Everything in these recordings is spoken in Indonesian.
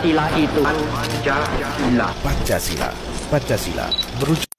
Pancasila itu Pancasila merujuk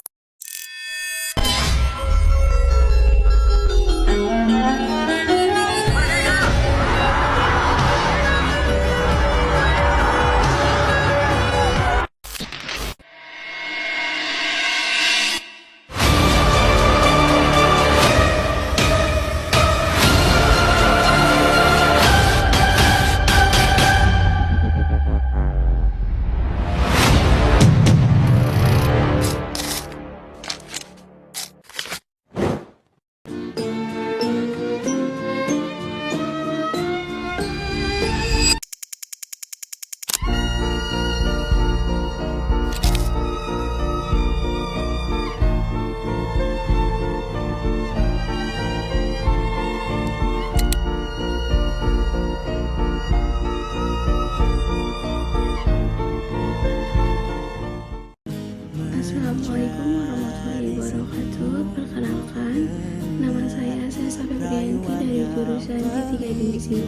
Assalamualaikum warahmatullahi wabarakatuh. Perkenalkan, nama saya Safia Brianti dari jurusan D3 Gizi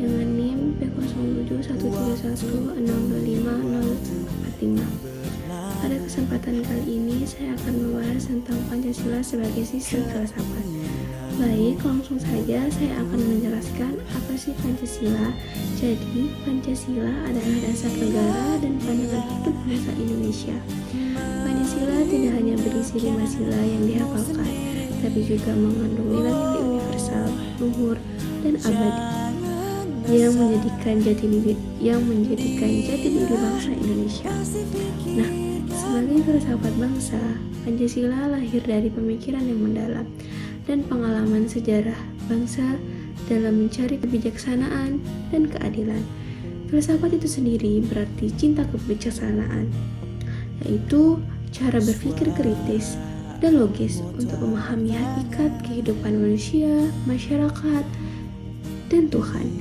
dengan NIM P0713162545. Pada kesempatan kali ini saya akan membahas tentang Pancasila sebagai sistem filsafat. Baik, langsung saja saya akan menjelaskan apa sih Pancasila. Jadi, Pancasila adalah dasar negara dan pandangan hidup bangsa Indonesia. Pancasila tidak hanya berisi 5 sila yang dihafalkan, tapi juga mengandung nilai-nilai universal, luhur, dan abadi yang menjadikan jati diri bangsa Indonesia. Nah, sebagai filsafat bangsa, Pancasila lahir dari pemikiran yang mendalam dan pengalaman sejarah bangsa dalam mencari kebijaksanaan dan keadilan. Filsafat itu sendiri berarti cinta kebijaksanaan, yaitu cara berpikir kritis dan logis untuk memahami hakikat kehidupan manusia, masyarakat, dan Tuhan.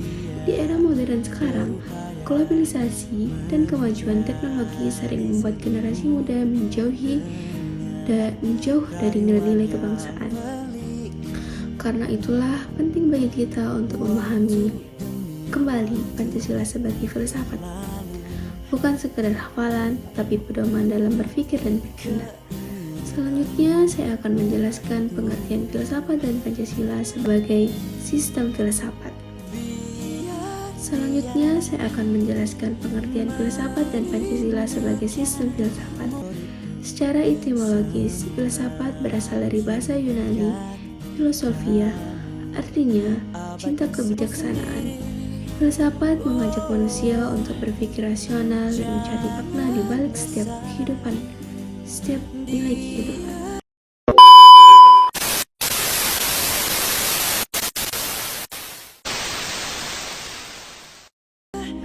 Di era modern sekarang, globalisasi dan kemajuan teknologi sering membuat generasi muda menjauh dari nilai-nilai kebangsaan. Karena itulah penting bagi kita untuk memahami kembali Pancasila sebagai filsafat. Bukan sekedar hafalan, tapi pedoman dalam berpikir dan bertindak. Selanjutnya, saya akan menjelaskan pengertian filsafat dan Pancasila sebagai sistem filsafat. Secara etimologis, filsafat berasal dari bahasa Yunani, filosofia, artinya cinta kebijaksanaan. Filsafat mengajak manusia untuk berpikir rasional dan mencari makna di balik setiap nilai kehidupan.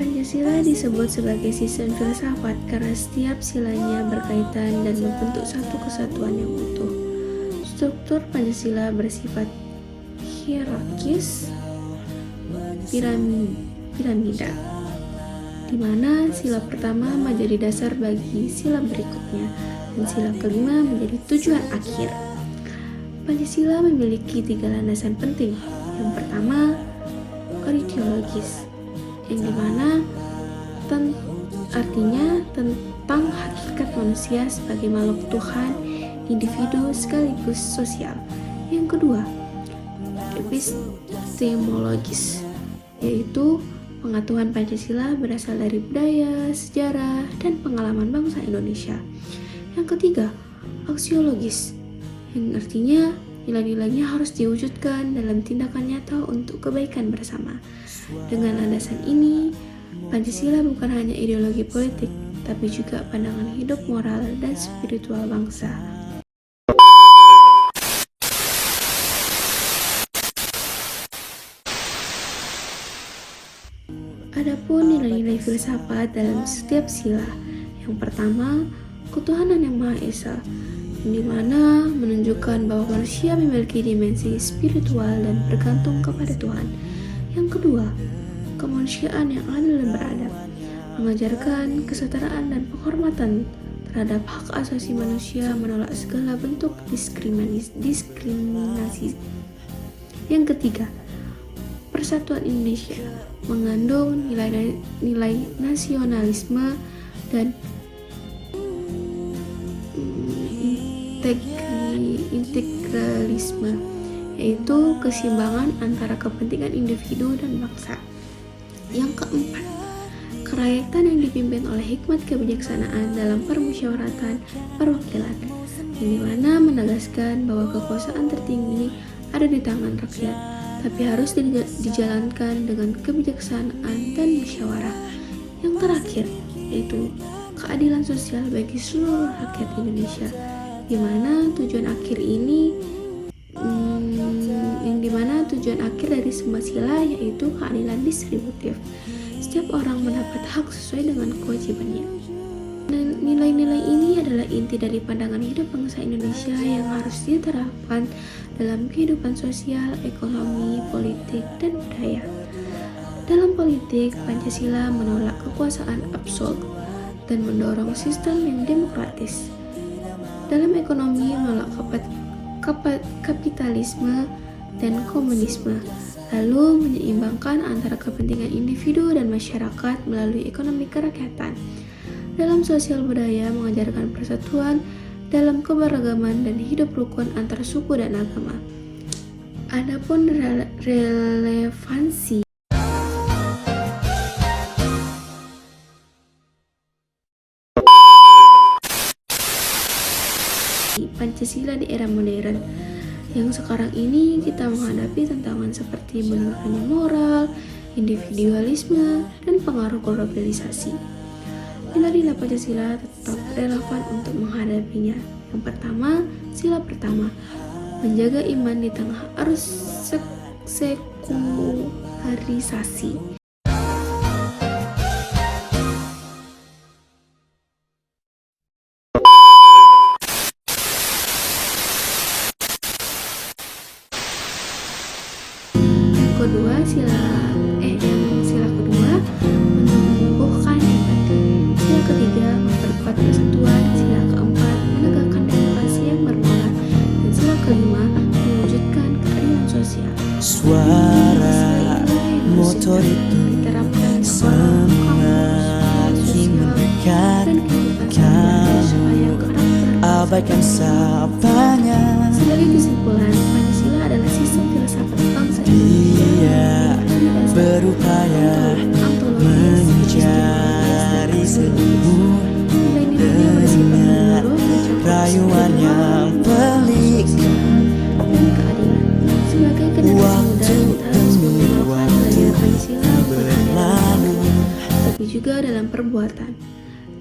Pancasila disebut sebagai sistem filsafat karena setiap silanya berkaitan dan membentuk satu kesatuan yang utuh. Struktur Pancasila bersifat hierarkis piramida, di mana sila pertama menjadi dasar bagi sila berikutnya dan sila kelima menjadi tujuan akhir. Pancasila memiliki 3 landasan penting. Yang pertama, orientologis, yang dimana artinya tentang hakikat manusia sebagai makhluk Tuhan, individu sekaligus sosial. Yang kedua, epistemologis, yaitu pengetahuan Pancasila berasal dari budaya, sejarah, dan pengalaman bangsa Indonesia. Yang ketiga, aksiologis, yang artinya nilai-nilainya harus diwujudkan dalam tindakan nyata untuk kebaikan bersama. Dengan landasan ini, Pancasila bukan hanya ideologi politik, tapi juga pandangan hidup moral dan spiritual bangsa. Adapun nilai-nilai filsafat dalam setiap sila. Yang pertama, ketuhanan yang Maha Esa, yang dimana menunjukkan bahwa manusia memiliki dimensi spiritual dan bergantung kepada Tuhan. Yang kedua, kemanusiaan yang adil dan beradab, mengajarkan kesetaraan dan penghormatan terhadap hak asasi manusia, menolak segala bentuk diskriminasi. Yang ketiga, Persatuan Indonesia mengandung nilai nasionalisme dan integralisme, yaitu keseimbangan antara kepentingan individu dan bangsa. Yang keempat, kerakyatan yang dipimpin oleh hikmat kebijaksanaan dalam permusyawaratan perwakilan, yang dimana menegaskan bahwa kekuasaan tertinggi ada di tangan rakyat, tapi harus dijalankan dengan kebijaksanaan dan musyawarah. Yang terakhir, yaitu keadilan sosial bagi seluruh rakyat Indonesia, di mana tujuan akhir dari semua sila yaitu keadilan distributif. Setiap orang mendapat hak sesuai dengan kewajibannya. Dan nilai-nilai ini adalah inti dari pandangan hidup bangsa Indonesia yang harus diterapkan dalam kehidupan sosial, ekonomi, politik, dan budaya. Dalam politik, Pancasila menolak kekuasaan absolut dan mendorong sistem yang demokratis. Dalam ekonomi, menolak kapitalisme dan komunisme, lalu menyeimbangkan antara kepentingan individu dan masyarakat melalui ekonomi kerakyatan. Dalam sosial budaya, mengajarkan persatuan dalam keberagaman dan hidup rukun antar suku dan agama. Adapun relevansi Pancasila di era modern, yang sekarang ini kita menghadapi tantangan seperti menurunnya moral, individualisme, dan pengaruh globalisasi. Nilai-nilai Pancasila tetap relevan untuk menghadapinya. Yang pertama, sila pertama, menjaga iman di tengah arus sekularisasi. Kedua, sila kedua menumbuhkan empati. Sila ketiga memperkuat persatuan. Sila keempat menegakkan demokrasi yang bermoral. Dan sila kelima mewujudkan keadilan sosial. Suara motor itu diterapkan semakin mendekat, abaikan sapanya. Sebagai kesimpulan, Pancasila adalah sistem filsafat bangsa Dia berupaya mencari semu dengan rayuan yang pelik. Waktu demi waktu berlalu, tapi juga dalam perbuatan.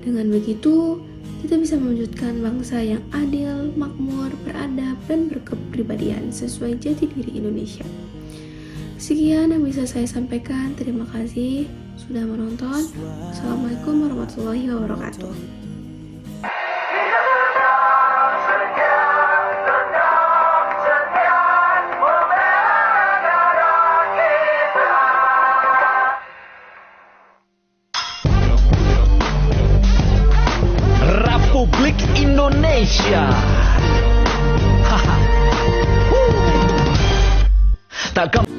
Dengan begitu, kita bisa mewujudkan bangsa yang adil, makmur, beradab, dan berkepribadian sesuai jati diri Indonesia. Sekian yang bisa saya sampaikan. Terima kasih sudah menonton. Assalamualaikum warahmatullahi wabarakatuh. Republik Indonesia. Tak